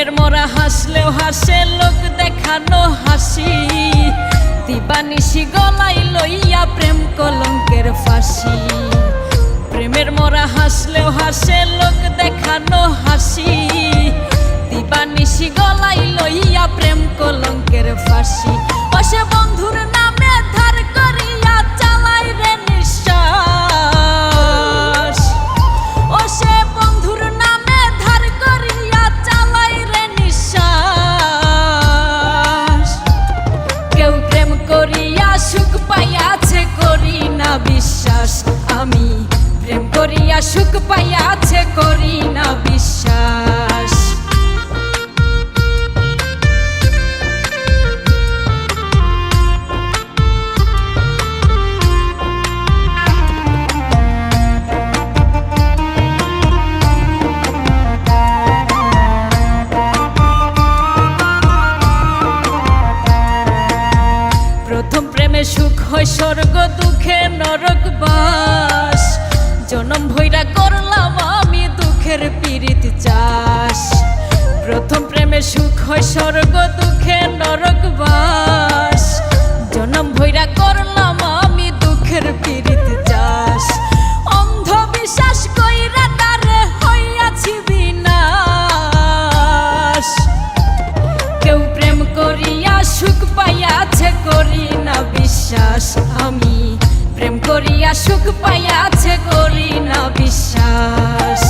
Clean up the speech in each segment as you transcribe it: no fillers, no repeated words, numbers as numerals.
প্রেমের মরা হাসলেও হাসে লোক দেখানো হাসি, দিবানিশি গলায় লইয়া প্রেম কলঙ্কের ফাঁসি। প্রেমের মরা হাসলেও হাসে লোক দেখানো হাসি, দিবানিশি গলায় লইয়া প্রেম কলঙ্কের ফাঁসি। ও সে বন্ধুর নামে ধার করিয়া চালাই রে নিঃশ্বাস, ও সে বন্ধুর নামে ধার করিয়া চালাই রে নিঃশ্বাস। কেউ প্রেম করিয়া সুখ পাইয়াছে করি না বিশ্বাস, আমি প্রেম করিয়া সুখ পাইয়াছে করি না বিশ্বাস। প্রথম প্রেমে সুখ হয় স্বর্গ, দুঃখে নরক বাস। জনম ভৈরা করলাম আমি দুঃখের পীড়িত চাষ। প্রথম প্রেমে সুখ হয় স্বর্গ, দুঃখে নরক বাস। জনম ভৈরা করলাম আমি দুঃখের পীড়িত চাষ। অন্ধবিশ্বাস কইরা তারে হইয়াছি বিনাশ। কেউ প্রেম করিয়া সুখ পাইয়াছে করি না বিশ্বাস, আমি প্রেম করিয়া সুখ পাইয়াছে করি না বিশ্বাস।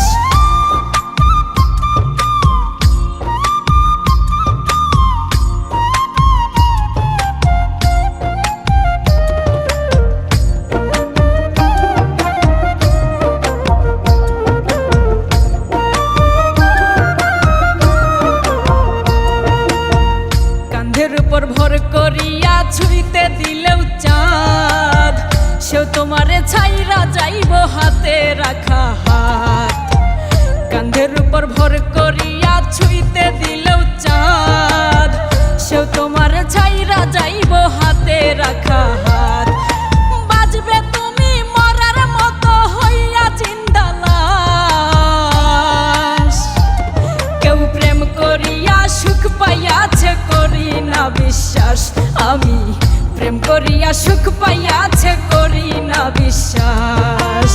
কাঁধের উপর ভর করিয়া ছুঁইতে দিলেও চাঁদ, সেও তোমারে ছাইরা যাইব হাতে রাখা হাত। কাঁধের উপর ভর করিয়া ছুঁইতে দিলেও চাঁদ, সেও তোমারে ছাইরা যাইব হাতে রাখা হাত। বাজবে তুমি মরার মতো হইয়া জিন্দা লাশ। কেউ প্রেম করিয়া সুখ পাইয়াছে করি না বিশ্বাস, আমি প্রেম করিয়া সুখ পাইয়াছে করি না বিশ্বাস।